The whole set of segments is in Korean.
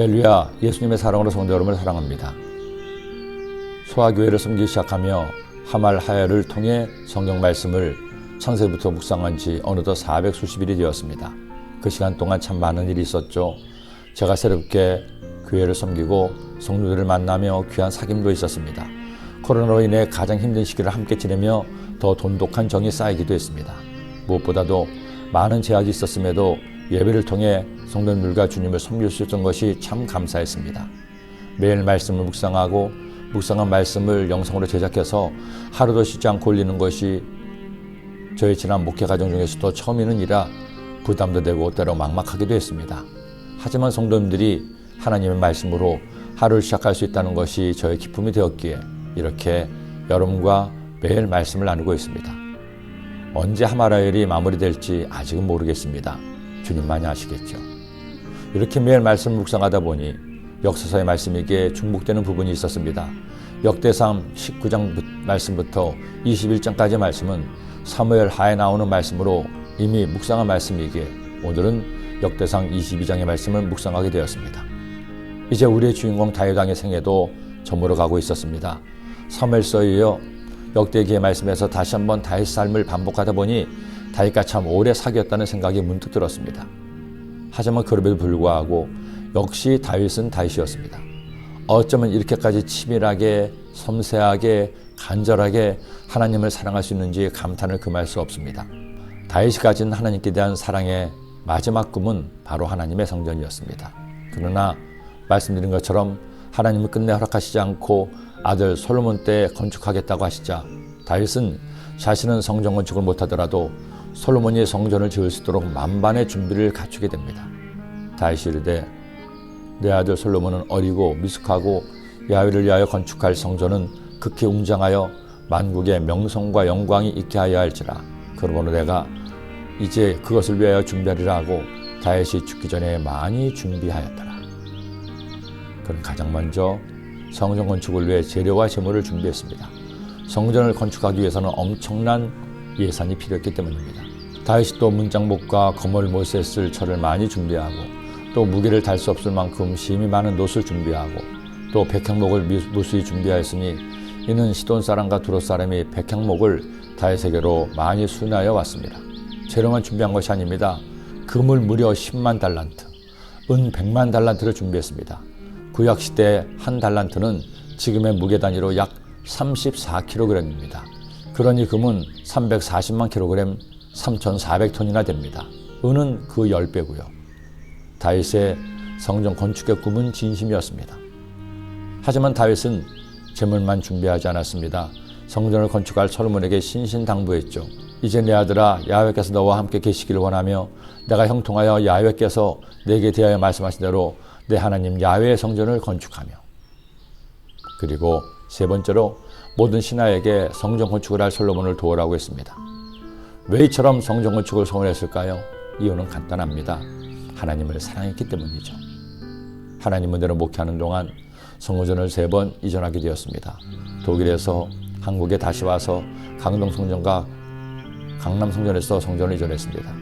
할렐루야, 예수님의 사랑으로 성도 여러분을 사랑합니다. 소아교회를 섬기기 시작하며 하말 하야를 통해 성경 말씀을 창세부터 묵상한 지 어느덧 400수십일이 되었습니다. 그 시간 동안 참 많은 일이 있었죠. 제가 새롭게 교회를 섬기고 성도들을 만나며 귀한 사귐도 있었습니다. 코로나로 인해 가장 힘든 시기를 함께 지내며 더 돈독한 정이 쌓이기도 했습니다. 무엇보다도 많은 제약이 있었음에도 예배를 통해 성도님들과 주님을 섬길 수 있었던 것이 참 감사했습니다. 매일 말씀을 묵상하고 묵상한 말씀을 영상으로 제작해서 하루도 쉬지 않고 올리는 것이 저의 지난 목회 과정 중에서도 처음이는 이라 부담도 되고 때로 막막하기도 했습니다. 하지만 성도님들이 하나님의 말씀으로 하루를 시작할 수 있다는 것이 저의 기쁨이 되었기에 이렇게 여러분과 매일 말씀을 나누고 있습니다. 언제 하마라엘이 마무리될지 아직은 모르겠습니다. 주님만이 아시겠죠. 이렇게 매일 말씀을 묵상하다 보니 역사서의 말씀에게 중복되는 부분이 있었습니다. 역대상 19장 말씀부터 21장까지의 말씀은 사무엘 하에 나오는 말씀으로 이미 묵상한 말씀이기에 오늘은 역대상 22장의 말씀을 묵상하게 되었습니다. 이제 우리의 주인공 다윗 왕의 생애도 저물어 가고 있었습니다. 사무엘서에 이어 역대기의 말씀에서 다시 한번 다윗 삶을 반복하다 보니 다윗과 참 오래 사귀었다는 생각이 문득 들었습니다. 하지만 그럼에도 불구하고 역시 다윗은 다윗이었습니다. 어쩌면 이렇게까지 치밀하게 섬세하게 간절하게 하나님을 사랑할 수 있는지 감탄을 금할 수 없습니다. 다윗이 가진 하나님께 대한 사랑의 마지막 꿈은 바로 하나님의 성전이었습니다. 그러나 말씀드린 것처럼 하나님은 끝내 허락하시지 않고 아들 솔로몬 때 건축하겠다고 하시자 다윗은 자신은 성전 건축을 못하더라도 솔로몬이 성전을 지을 수 있도록 만반의 준비를 갖추게 됩니다. 다윗이 이르되 내 아들 솔로몬은 어리고 미숙하고 야훼를 위하여 건축할 성전은 극히 웅장하여 만국의 명성과 영광이 있게 하여 할지라. 그러므로 내가 이제 그것을 위하여 준비하리라 하고 다윗이 죽기 전에 많이 준비하였더라. 그는 가장 먼저 성전 건축을 위해 재료와 재물을 준비했습니다. 성전을 건축하기 위해서는 엄청난 예산이 필요했기 때문입니다. 다윗이 또 문장복과 거물못에 쓸 철을 많이 준비하고 또 무게를 달 수 없을 만큼 심이 많은 놋을 준비하고 또 백향목을 무수히 준비하였으니 이는 시돈 사람과 두롯 사람이 백향목을 다윗에게로 많이 수납하여 왔습니다. 재료만 준비한 것이 아닙니다. 금을 무려 10만 달란트, 은 100만 달란트를 준비했습니다. 구약시대 한 달란트는 지금의 무게 단위로 약 34kg입니다. 그러니 금은 340만 kg, 3,400톤이나 됩니다. 은은 그 10배고요. 다윗의 성전 건축의 꿈은 진심이었습니다. 하지만 다윗은 재물만 준비하지 않았습니다. 성전을 건축할 솔로몬에게 신신당부했죠. 이제 내 아들아, 야훼께서 너와 함께 계시기를 원하며 내가 형통하여 야훼께서 내게 대하여 말씀하신 대로 내 하나님 야훼의 성전을 건축하며, 그리고 세 번째로 모든 신하에게 성전 건축을 할 솔로몬을 도우라고 했습니다. 왜 이처럼 성전 건축을 소원했을까요? 이유는 간단합니다. 하나님을 사랑했기 때문이죠. 하나님은 내로 목회하는 동안 성전을 3번 이전하게 되었습니다. 독일에서 한국에 다시 와서 강동 성전과 강남 성전에서 성전을 이전했습니다.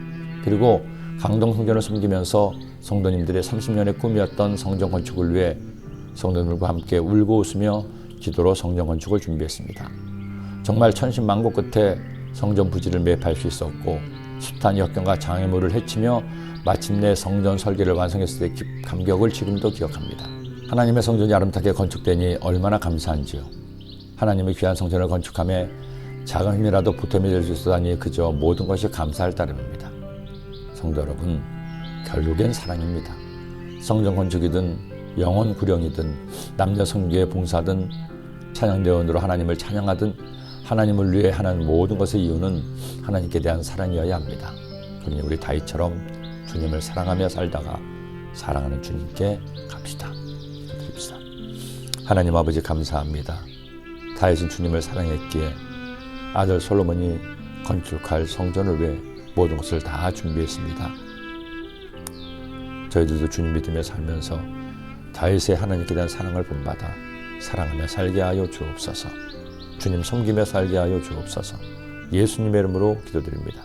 그리고 강동 성전을 섬기면서 성도님들의 30년의 꿈이었던 성전 건축을 위해 성도님들과 함께 울고 웃으며 기도로 성전 건축을 준비했습니다. 정말 천신만고 끝에 성전 부지를 매입할 수 있었고 숱한 역경과 장애물을 헤치며 마침내 성전 설계를 완성했을 때 감격을 지금도 기억합니다. 하나님의 성전이 아름답게 건축되니 얼마나 감사한지요. 하나님의 귀한 성전을 건축함에 작은 힘이라도 보탬이 될 수 있다니 그저 모든 것이 감사할 따름입니다. 성도 여러분, 결국엔 사랑입니다. 성전 건축이든 영혼 구령이든 남녀 성교의 봉사든 찬양대원으로 하나님을 찬양하든 하나님을 위해 하는 모든 것의 이유는 하나님께 대한 사랑이어야 합니다. 그러니 우리 다윗처럼 주님을 사랑하며 살다가 사랑하는 주님께 갑시다. 기도드립시다. 하나님 아버지 감사합니다. 다윗은 주님을 사랑했기에 아들 솔로몬이 건축할 성전을 위해 모든 것을 다 준비했습니다. 저희들도 주님 믿으며 살면서 다윗의 하나님께 대한 사랑을 본받아 사랑하며 살게 하여 주옵소서. 주님 섬기며 살게 하여 주옵소서. 예수님의 이름으로 기도드립니다.